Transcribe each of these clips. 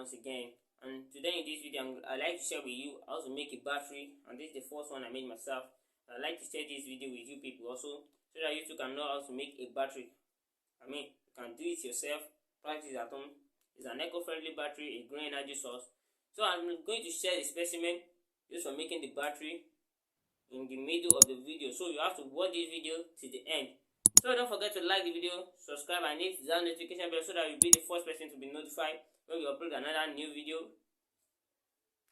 once again, and today in this video I'd like to share with you how to make a battery, and this is the first one I made myself. I'd like to share this video with you people also, so that you too can know how to make a battery. You can do it yourself, practice at home. It's an eco-friendly battery, a green energy source. So I'm going to share the specimen used for making the battery in the middle of the video, so you have to watch this video to the end. So don't forget to like the video, subscribe, and hit that notification bell so that you'll be the first person to be notified when we upload another new video.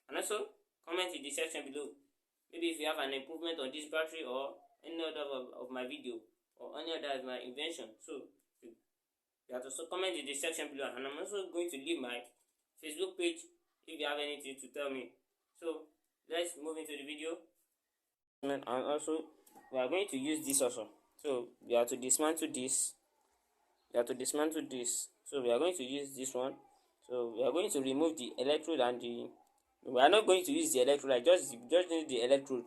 And also comment in the section below, maybe if you have an improvement on this battery or any other of my video or any other of my invention. So you have to comment in the section below, and I'm also going to leave my Facebook page if you have anything to tell me. So let's move into the video. And also we are going to use this also. So we have to dismantle this. So we are going to use this one. So we are going to remove the electrode and the. We are not going to use the electrode. Just need the electrode.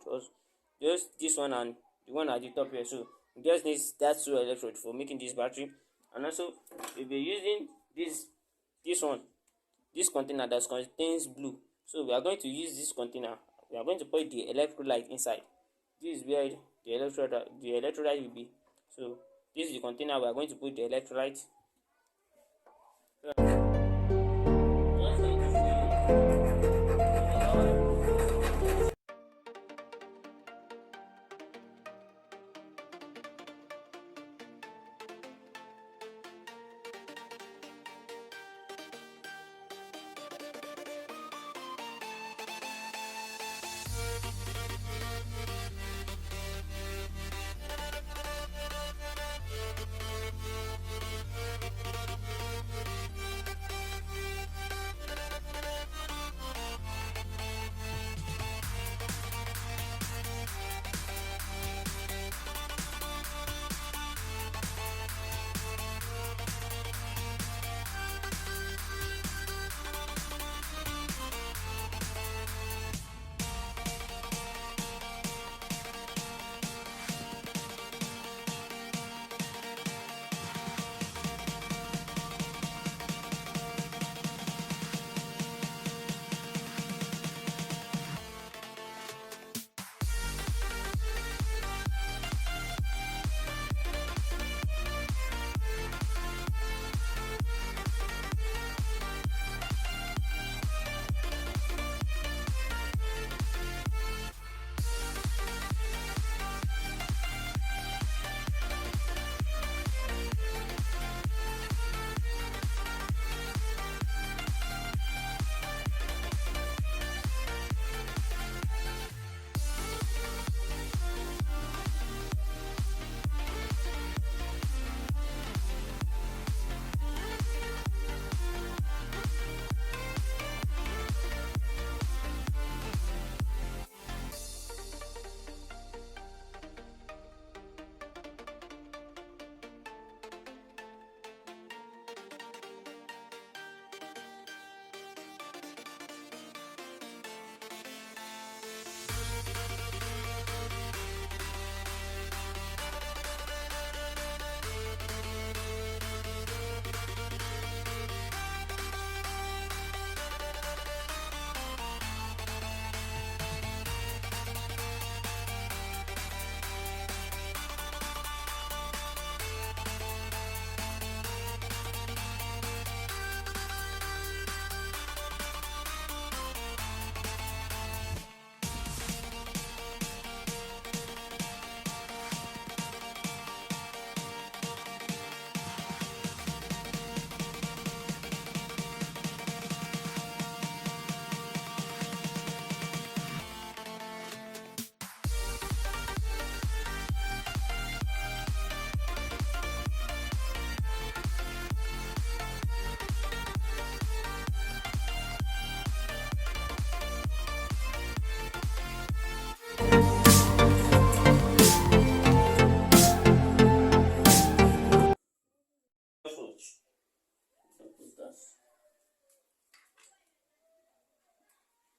Just this one and the one at the top here. So we just need that two electrode for making this battery. And also we'll be using this container that contains blue. So we are going to use this container. We are going to put the electrolyte inside. This is where the electrolyte will be. So this is the container we are going to put the electrolyte.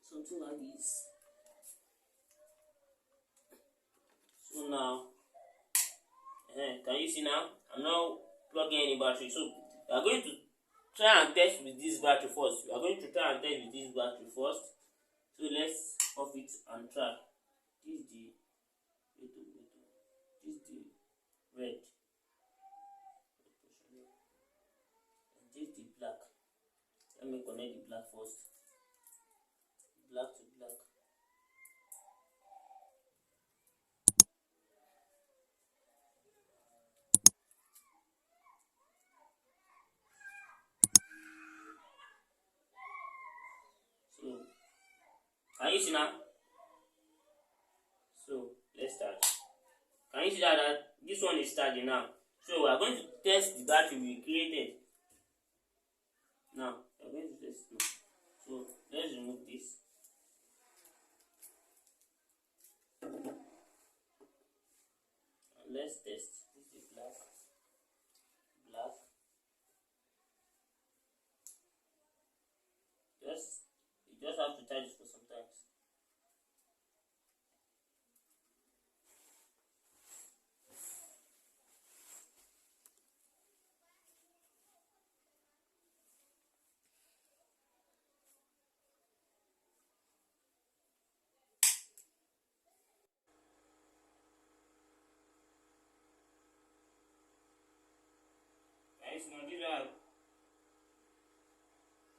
Something like this. So now, can you see now? I'm now plugging any battery. So we are going to try and test with this battery first. We are going to try and test with this battery first. So let's off it and try. This is the this is the red, and this is the black. Let me connect the black first. Black to black. So can you see now? So let's start. Can you see that this one is starting now? So we are going to test the battery we created. Now we are going to test it. So let's remove this. And let's test. This is black. Black. You just have to charge it for some time. Guys, now this one.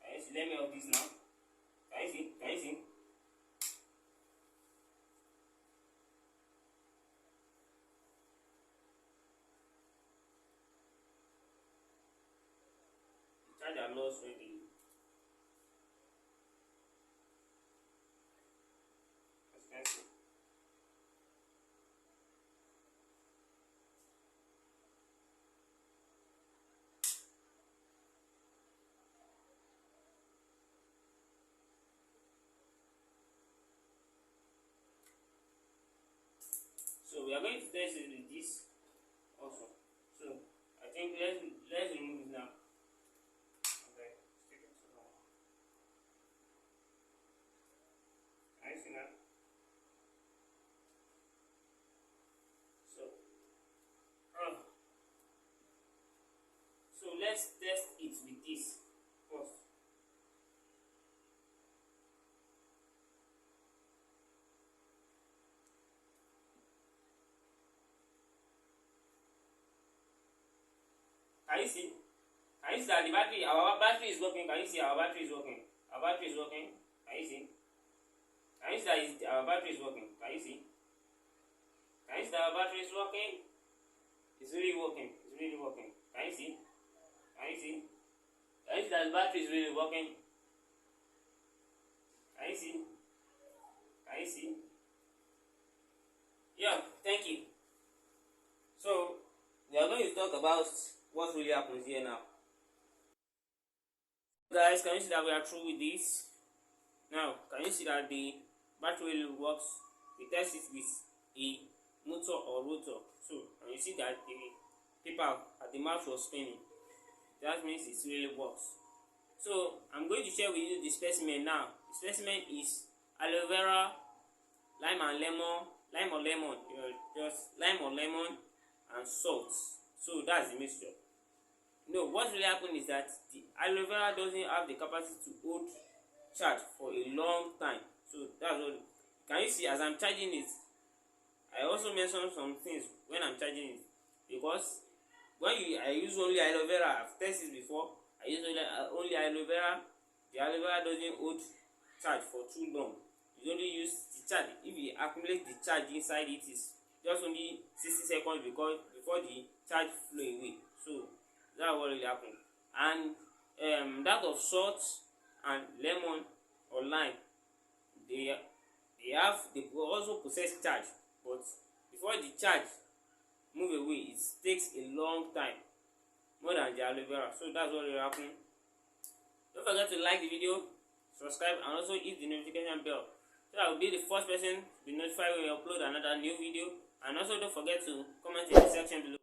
Guys, let me off this now. Can you see? Can you see? The charger lost already. As you can see. So we are going to test it with this also. So I think let's remove it now. Okay, stick it to now. Can you see now? So so let's test it with this first. Can you see? Can you see that our battery is working? Can you see our battery is working? Our battery is working. Can you see? Can you see that our battery is working? Can you see? Can you see that our battery is working? It's really working. It's really working. Can you see? Can you see? Can you see that the battery is really working? Can you see? Can you see? Yeah, thank you. So we are going to talk about what really happens here now. Guys, can you see that we are through with this? Now, can you see that the battery really works? We test it with a motor or rotor. So, and you see that the paper at the mouth was spinning. That means it really works. So, I'm going to share with you the specimen now. The specimen is aloe vera, lime and lemon, lime or lemon, just lime or lemon and salt. So that's the mixture. No, what really happened is that the aloe vera doesn't have the capacity to hold charge for a long time. So that's what. Can you see as I'm charging it? I also mentioned some things when I'm charging it, because I use only aloe vera. I've tested it before. I use only aloe vera. The aloe vera doesn't hold charge for too long. You only use the charge. If you accumulate the charge inside it, is just only 60 seconds before the charge flow away. So that's what really happened. And that of salt and lemon or lime, they also possess charge, but before the charge move away, it takes a long time, more than the aloe vera. So that's what will happen. Don't forget to like the video, subscribe, and also hit the notification bell, so that will be the first person to be notified when we upload another new video. And also don't forget to comment in the section below.